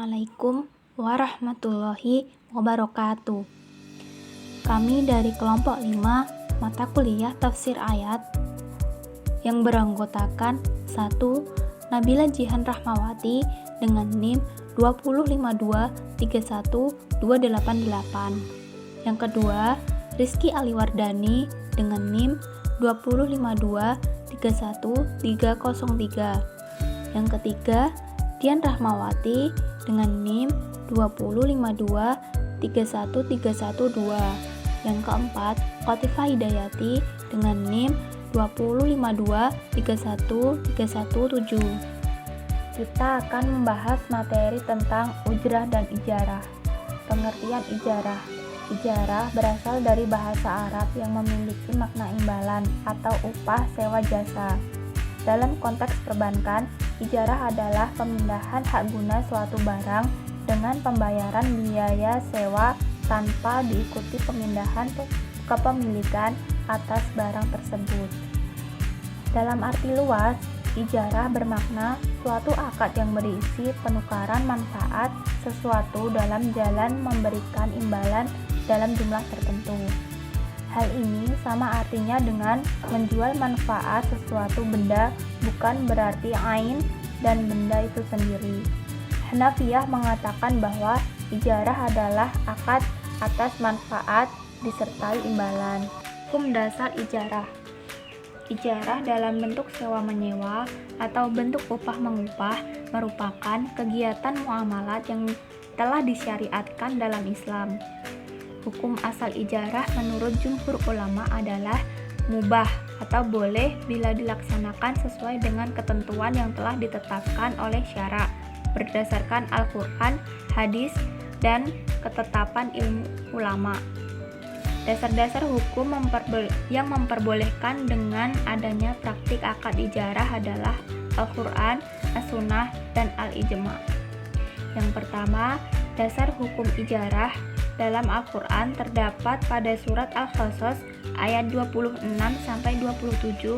Assalamualaikum warahmatullahi wabarakatuh. Kami dari kelompok 5 mata kuliah tafsir ayat yang beranggotakan 1. Nabila Jihan Rahmawati dengan NIM 205231288. Yang kedua, Rizky Aliwardani dengan NIM 205231303. Yang ketiga, Dian Rahmawati dengan NIM 205231312. Yang keempat, Khotifah Hidayati dengan NIM 205231317. Kita akan membahas materi tentang ujrah dan ijarah. Pengertian ijarah. Ijarah berasal dari bahasa Arab yang memiliki makna imbalan atau upah sewa jasa. Dalam konteks perbankan, ijarah adalah pemindahan hak guna suatu barang dengan pembayaran biaya sewa tanpa diikuti pemindahan kepemilikan atas barang tersebut. Dalam arti luas, ijarah bermakna suatu akad yang berisi penukaran manfaat sesuatu dalam jalan memberikan imbalan dalam jumlah tertentu. Hal ini sama artinya dengan menjual manfaat sesuatu benda, bukan berarti ain dan benda itu sendiri. Hanafiyah mengatakan bahwa ijarah adalah akad atas manfaat disertai imbalan. Hukum dasar ijarah. Ijarah dalam bentuk sewa menyewa atau bentuk upah mengupah merupakan kegiatan muamalat yang telah disyariatkan dalam Islam. Hukum asal ijarah menurut jumhur ulama adalah mubah atau boleh bila dilaksanakan sesuai dengan ketentuan yang telah ditetapkan oleh syara berdasarkan Al-Quran, hadis, dan ketetapan ilmu ulama. Dasar-dasar hukum yang memperbolehkan dengan adanya praktik akad ijarah adalah Al-Quran, As-Sunnah, dan Al-Ijma'. Yang pertama, dasar hukum ijarah dalam Al-Quran terdapat pada surat Al-Qasas ayat 26-27,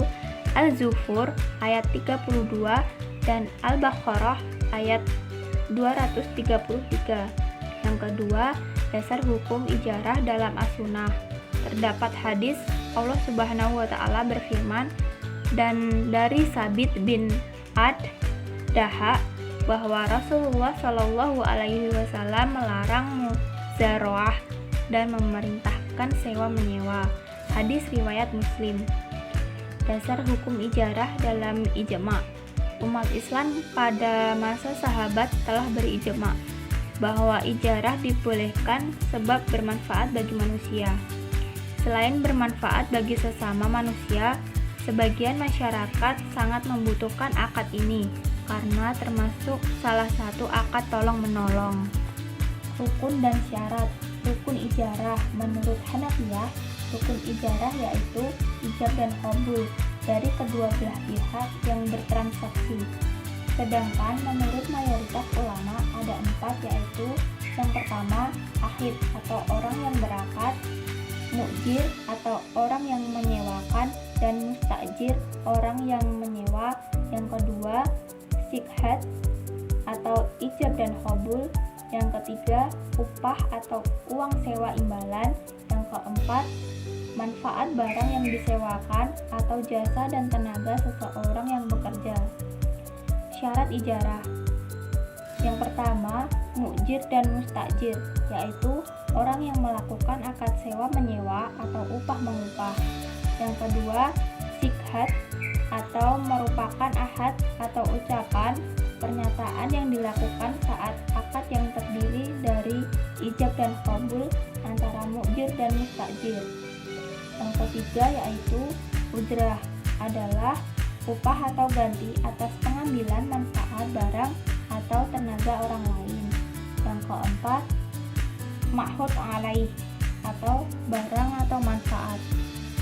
Al-Zufur ayat 32, dan Al-Baqarah ayat 233. Yang kedua, dasar hukum ijarah dalam As-Sunnah terdapat hadis Allah Subhanahu wa Ta'ala berfirman, dan dari Sabit bin Ad-Daha bahwa Rasulullah Shallallahu Alaihi Wasallam melarang muzaroah dan memerintahkan sewa menyewa. Hadis riwayat Muslim. Dasar hukum ijarah dalam ijma'. Umat Islam pada masa sahabat telah berijma' bahwa ijarah dibolehkan sebab bermanfaat bagi manusia. Selain bermanfaat bagi sesama manusia, sebagian masyarakat sangat membutuhkan akad ini karena termasuk salah satu akad tolong-menolong. Rukun dan syarat. Rukun ijarah menurut Hanafiyah, rukun ijarah yaitu ijab dan qabul dari kedua belah pihak yang bertransaksi. Sedangkan menurut mayoritas ulama ada 4, yaitu yang pertama ahid atau orang yang berakad, mu'jir atau orang yang menyewakan, dan mustajir orang yang menyewa. Yang kedua sikhat atau ijab dan qabul. Yang ketiga upah atau uang sewa imbalan. Yang keempat manfaat barang yang disewakan atau jasa dan tenaga seseorang yang bekerja. Syarat ijarah. Yang pertama, mu'jir dan mustajir, yaitu orang yang melakukan akad sewa menyewa atau upah mengupah. Yang kedua, sikhat atau merupakan ahad atau ucapan pernyataan yang dilakukan saat akad yang terdiri dari ijab dan qabul antara mu'jir dan mustajir. Yang ketiga yaitu ujrah, adalah upah atau ganti atas pengambilan manfaat barang atau tenaga orang lain. Yang keempat, ma'hud alaih atau barang atau manfaat.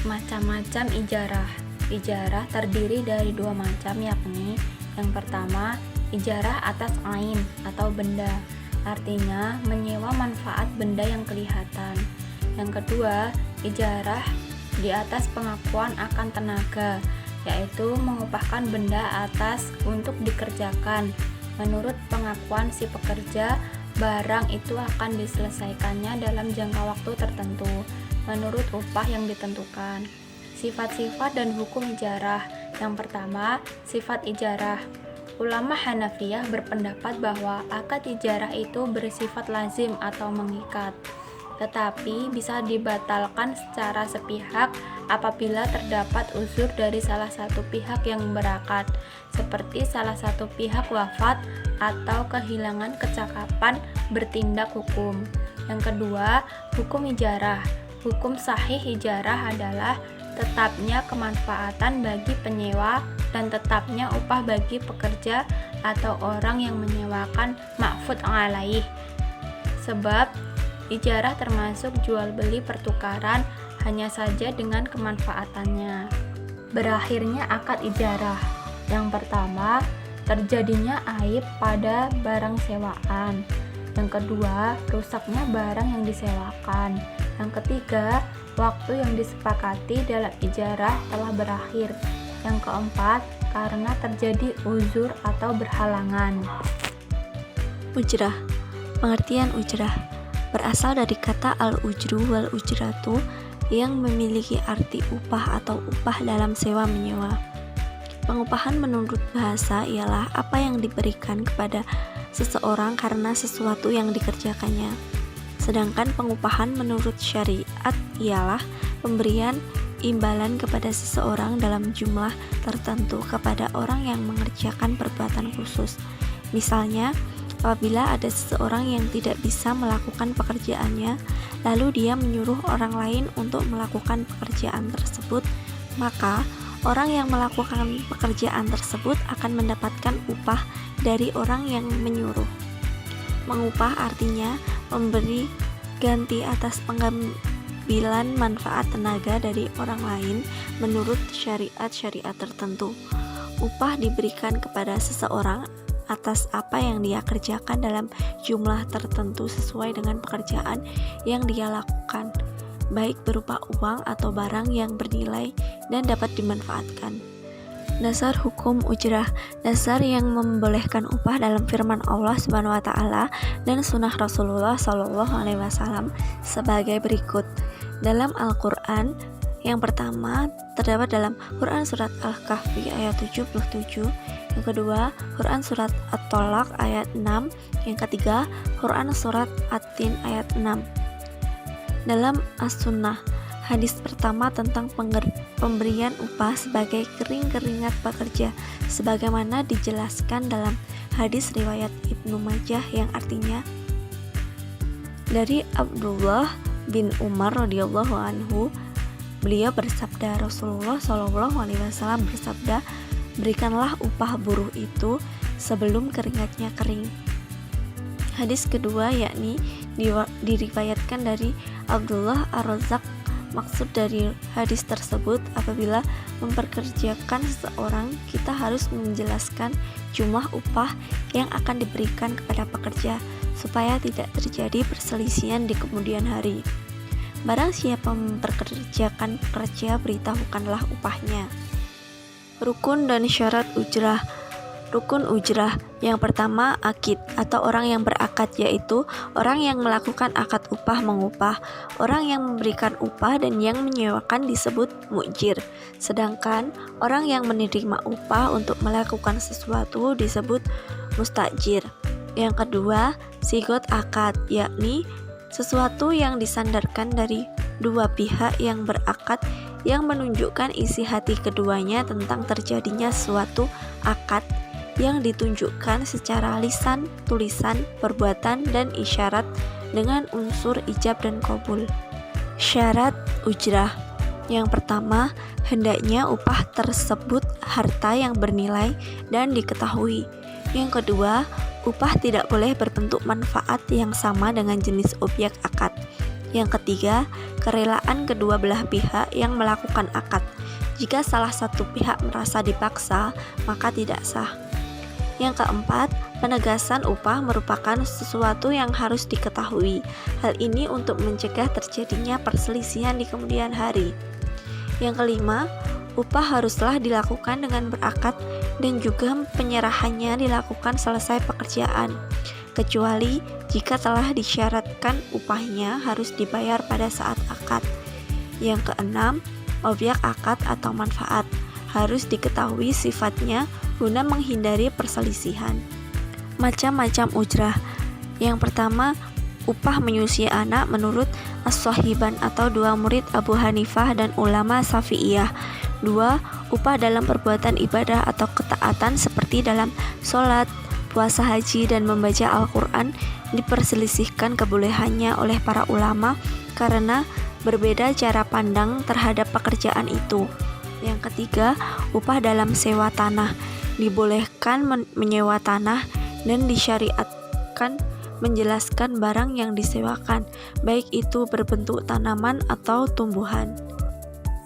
Macam-macam ijarah. Ijarah terdiri dari 2 macam, yakni yang pertama, ijarah atas ain atau benda, artinya menyewa manfaat benda yang kelihatan. Yang kedua, ijarah di atas pengakuan akan tenaga, yaitu mengupahkan benda atas untuk dikerjakan. Menurut pengakuan si pekerja, barang itu akan diselesaikannya dalam jangka waktu tertentu menurut upah yang ditentukan. Sifat-sifat dan hukum ijarah. Yang pertama, sifat ijarah. Ulama Hanafiyah berpendapat bahwa akad ijarah itu bersifat lazim atau mengikat, tetapi bisa dibatalkan secara sepihak apabila terdapat uzur dari salah satu pihak yang berakad, seperti salah satu pihak wafat atau kehilangan kecakapan bertindak hukum. Yang kedua, hukum ijarah. Hukum sahih ijarah adalah tetapnya kemanfaatan bagi penyewa dan tetapnya upah bagi pekerja atau orang yang menyewakan ma'fud alaih. Sebab ijarah termasuk jual beli pertukaran hanya saja dengan kemanfaatannya. Berakhirnya akad ijarah. Yang pertama, terjadinya aib pada barang sewaan. Yang kedua, rusaknya barang yang disewakan. Yang ketiga, waktu yang disepakati dalam ijarah telah berakhir. Yang keempat, karena terjadi uzur atau berhalangan. Ujrah. Pengertian ujrah berasal dari kata al-ujru wal ujratu yang memiliki arti upah atau upah dalam sewa menyewa. Pengupahan menurut bahasa ialah apa yang diberikan kepada seseorang karena sesuatu yang dikerjakannya. Sedangkan pengupahan menurut syariat ialah pemberian imbalan kepada seseorang dalam jumlah tertentu kepada orang yang mengerjakan perbuatan khusus. Misalnya, apabila ada seseorang yang tidak bisa melakukan pekerjaannya, lalu dia menyuruh orang lain untuk melakukan pekerjaan tersebut, maka orang yang melakukan pekerjaan tersebut akan mendapatkan upah dari orang yang menyuruh. Mengupah artinya memberi ganti atas pengambilan manfaat tenaga dari orang lain menurut syariat-syariat tertentu. Upah diberikan kepada seseorang atas apa yang dia kerjakan dalam jumlah tertentu sesuai dengan pekerjaan yang dia lakukan, baik berupa uang atau barang yang bernilai dan dapat dimanfaatkan. Dasar hukum ujrah. Dasar yang membolehkan upah dalam firman Allah Subhanahu wa taala dan sunnah Rasulullah Shallallahu alaihi wasallam sebagai berikut. Dalam Al-Qur'an, yang pertama terdapat dalam Quran surat Al-Kahfi ayat 77, yang kedua Quran surat At-Tolak ayat 6, yang ketiga Quran surat At-Tin ayat 6. Dalam As-Sunnah, hadis pertama tentang pemberian upah sebagai keringat pekerja, sebagaimana dijelaskan dalam hadis riwayat Ibnu Majah yang artinya dari Abdullah bin Umar radhiyallahu anhu, beliau bersabda, Rasulullah Shallallahu alaihi wasallam bersabda, berikanlah upah buruh itu sebelum keringatnya kering. Hadis kedua yakni diriwayatkan dari Abdullah Ar-Razzaq. Maksud dari hadis tersebut, apabila memperkerjakan seseorang, kita harus menjelaskan jumlah upah yang akan diberikan kepada pekerja, supaya tidak terjadi perselisihan di kemudian hari. Barang siapa memperkerjakan pekerja, beritahukanlah upahnya. Rukun dan syarat ujrah. Rukun ujrah yang pertama akid atau orang yang berakad, yaitu orang yang melakukan akad upah mengupah. Orang yang memberikan upah dan yang menyewakan disebut mu'jir, sedangkan orang yang menerima upah untuk melakukan sesuatu disebut mustajir. Yang kedua, sigot akad, yakni sesuatu yang disandarkan dari dua pihak yang berakad yang menunjukkan isi hati keduanya tentang terjadinya suatu akad yang ditunjukkan secara lisan, tulisan, perbuatan, dan isyarat dengan unsur ijab dan qabul. Syarat ujrah. Yang pertama, hendaknya upah tersebut harta yang bernilai dan diketahui. Yang kedua, upah tidak boleh berbentuk manfaat yang sama dengan jenis objek akad. Yang ketiga, kerelaan kedua belah pihak yang melakukan akad. Jika salah satu pihak merasa dipaksa, maka tidak sah. Yang keempat, penegasan upah merupakan sesuatu yang harus diketahui. Hal ini untuk mencegah terjadinya perselisihan di kemudian hari. Yang kelima, upah haruslah dilakukan dengan berakad dan juga penyerahannya dilakukan selesai pekerjaan, kecuali jika telah disyaratkan upahnya harus dibayar pada saat akad. Yang keenam, objek akad atau manfaat harus diketahui sifatnya guna menghindari perselisihan. Macam-macam ujrah. Yang pertama, upah menyusui anak menurut As-Sahiban atau dua murid Abu Hanifah dan ulama Syafi'iyah. 2. Upah dalam perbuatan ibadah atau ketaatan seperti dalam sholat, puasa haji, dan membaca Al-Quran diperselisihkan kebolehannya oleh para ulama karena berbeda cara pandang terhadap pekerjaan itu. Yang ketiga, upah dalam sewa tanah. Dibolehkan menyewa tanah dan disyariatkan menjelaskan barang yang disewakan, baik itu berbentuk tanaman atau tumbuhan.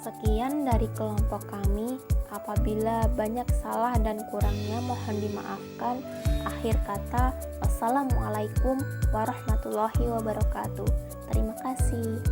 Sekian dari kelompok kami. Apabila banyak salah dan kurangnya mohon dimaafkan. Akhir kata, wassalamualaikum warahmatullahi wabarakatuh. Terima kasih.